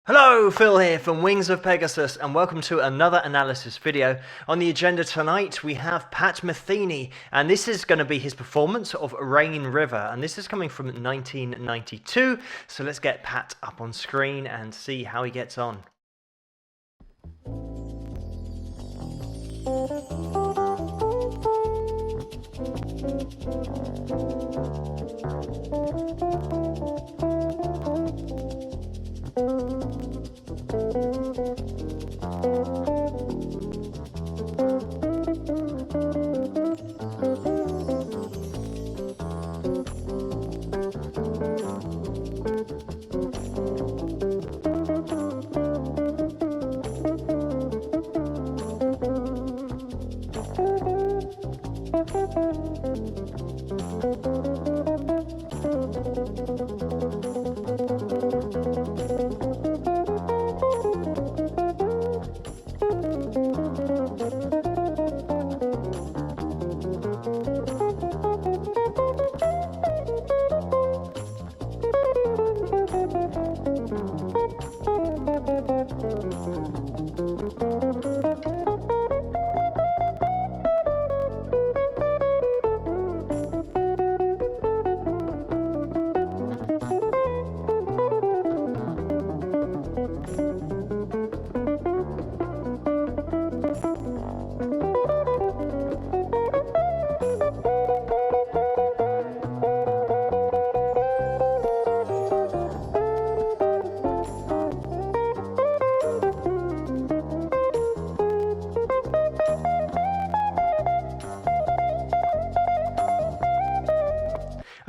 Hello, Phil here from Wings of Pegasus, and welcome to another analysis video. On the agenda tonight we have Pat Metheny, and this is going to be his performance of Rain River, and this is coming from 1992, so let's get Pat up on screen and see how he gets on.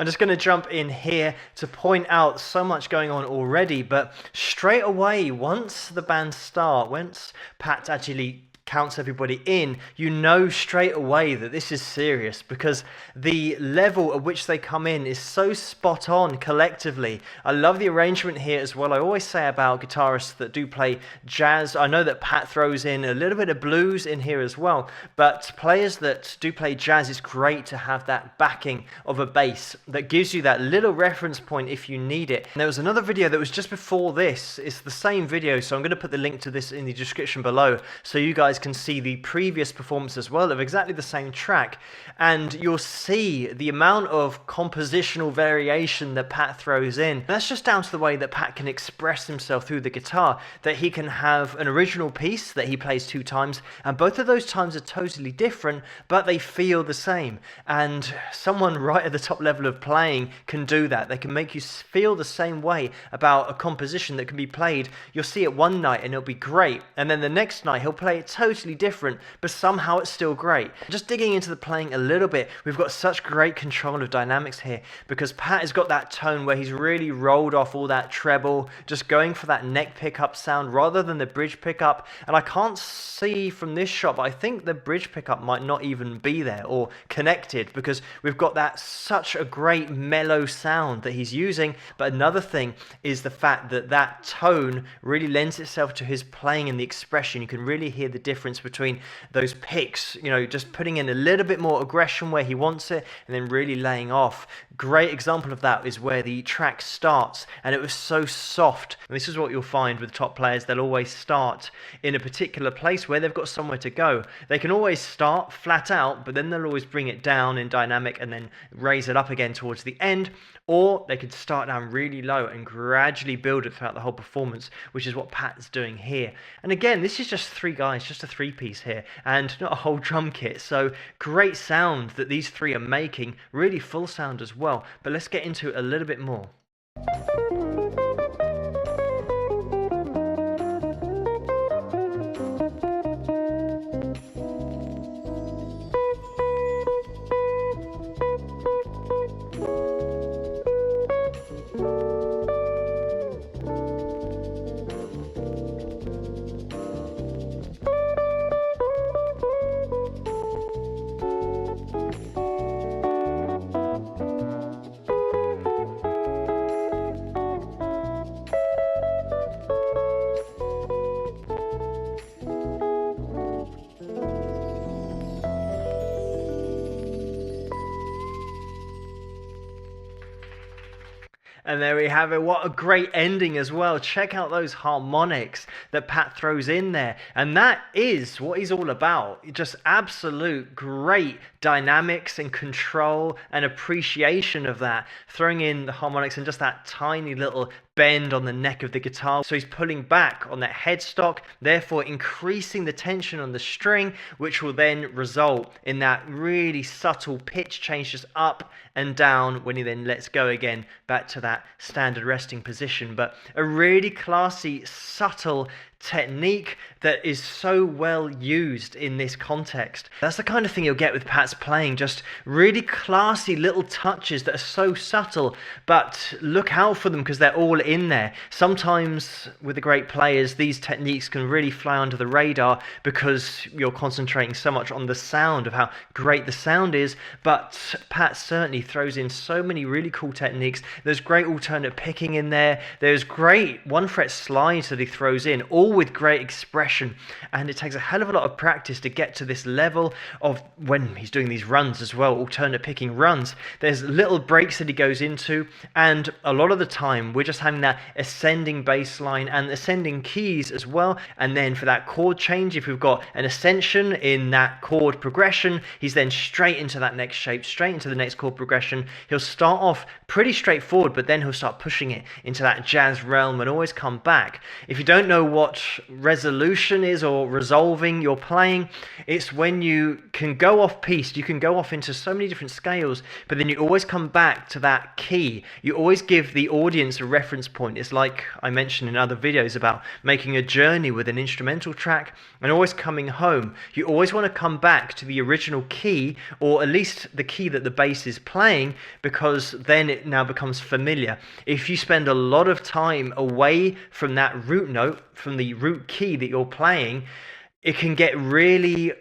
I'm just going to jump in here to point out so much going on already, but straight away, once the band start, once Pat actually counts everybody in, you know straight away that this is serious, because the level at which they come in is so spot on collectively. I love the arrangement here as well. I always say about guitarists that do play jazz, I know that Pat throws in a little bit of blues in here as well, but players that do play jazz, it's great to have that backing of a bass that gives you that little reference point if you need it. And there was another video that was just before this. It's the same video, so I'm going to put the link to this in the description below so you guys can see the previous performance as well of exactly the same track, and you'll see the amount of compositional variation that Pat throws in. And that's just down to the way that Pat can express himself through the guitar, that he can have an original piece that he plays 2 times, and both of those times are totally different, but they feel the same. And someone right at the top level of playing can do that. They can make you feel the same way about a composition that can be played. You'll see it one night and it'll be great, and then the next night he'll play it totally different, but somehow it's still great. Just digging into the playing a little bit, we've got such great control of dynamics here, because Pat has got that tone where he's really rolled off all that treble, just going for that neck pickup sound rather than the bridge pickup. And I can't see from this shot, but I think the bridge pickup might not even be there or connected, because we've got that such a great mellow sound that he's using. But another thing is the fact that that tone really lends itself to his playing and the expression. You can really hear the difference between those picks, you know, just putting in a little bit more aggression where he wants it and then really laying off. Great example of that is where the track starts, and it was so soft. And this is what you'll find with top players. They'll always start in a particular place where they've got somewhere to go. They can always start flat out, but then they'll always bring it down in dynamic and then raise it up again towards the end. Or they could start down really low and gradually build it throughout the whole performance, which is what Pat's doing here. And again, this is just 3 guys, just a 3-piece here, and not a whole drum kit. So great sound that these 3 are making, really full sound as well. But let's get into it a little bit more. And there we have it. What a great ending as well. Check out those harmonics that Pat throws in there. And that is what he's all about. Just absolute great dynamics and control and appreciation of that. Throwing in the harmonics and just that tiny little bend on the neck of the guitar. So he's pulling back on that headstock, therefore increasing the tension on the string, which will then result in that really subtle pitch change just up and down when he then lets go again back to that standard resting position. But a really classy, subtle technique that is so well used in this context. That's the kind of thing you'll get with Pat's playing, just really classy little touches that are so subtle, but look out for them because they're all in there. Sometimes with the great players, these techniques can really fly under the radar because you're concentrating so much on the sound, of how great the sound is, but Pat certainly throws in so many really cool techniques. There's great alternate picking in there, there's great one fret slides that he throws in, all with great expression, and it takes a hell of a lot of practice to get to this level of when he's doing these runs as well, alternate picking runs. There's little breaks that he goes into, and a lot of the time we're just having that ascending bass line and ascending keys as well. And then for that chord change, if we've got an ascension in that chord progression, he's then straight into that next shape, straight into the next chord progression. He'll start off pretty straightforward, but then he'll start pushing it into that jazz realm and always come back. If you don't know what resolution is or resolving your playing, it's when you can go off piste, you can go off into so many different scales, but then you always come back to that key. You always give the audience a reference point. It's like I mentioned in other videos about making a journey with an instrumental track and always coming home. You always want to come back to the original key, or at least the key that the bass is playing, because then it now becomes familiar. If you spend a lot of time away from that root note, from the root key that you're playing, it can get really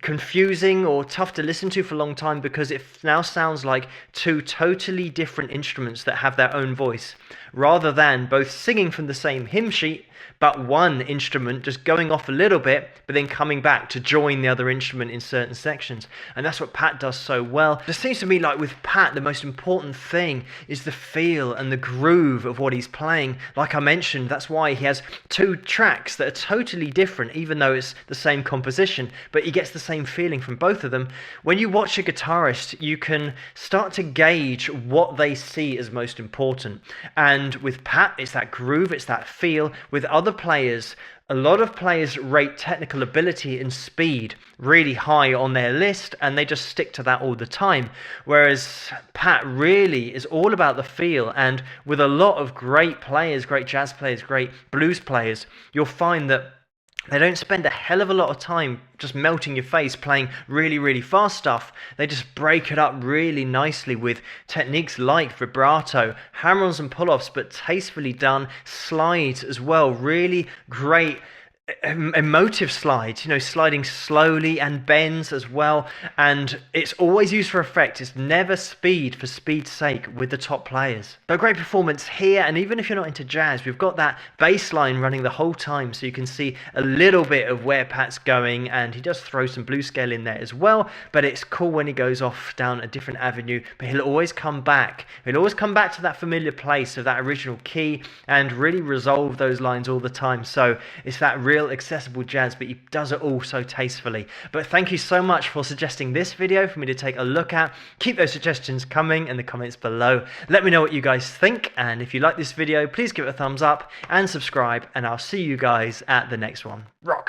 confusing or tough to listen to for a long time because it now sounds like two totally different instruments that have their own voice, rather than both singing from the same hymn sheet but one instrument just going off a little bit but then coming back to join the other instrument in certain sections. And that's what Pat does so well. It seems to me like with Pat the most important thing is the feel and the groove of what he's playing. Like I mentioned, that's why he has two tracks that are totally different even though it's the same composition, but he gets the same feeling from both of them. When you watch a guitarist, you can start to gauge what they see as most important. And with Pat, it's that groove, it's that feel. With other players, a lot of players rate technical ability and speed really high on their list, and they just stick to that all the time. Whereas Pat really is all about the feel, and with a lot of great players, great jazz players, great blues players, you'll find that they don't spend a hell of a lot of time just melting your face playing really, really fast stuff. They just break it up really nicely with techniques like vibrato, hammer-ons and pull-offs, but tastefully done, slides as well, really great emotive slides, sliding slowly, and bends as well. And it's always used for effect. It's never speed for speed's sake with the top players. But great performance here, and even if you're not into jazz, we've got that bass line running the whole time, so you can see a little bit of where Pat's going, and he does throw some blues scale in there as well. But it's cool when he goes off down a different avenue, but he'll always come back. He'll always come back to that familiar place of that original key and really resolve those lines all the time. So it's that real accessible jazz, but he does it all so tastefully. But thank you so much for suggesting this video for me to take a look at. Keep those suggestions coming in the comments below. Let me know what you guys think, and if you like this video, please give it a thumbs up and subscribe, and I'll see you guys at the next one. Rock!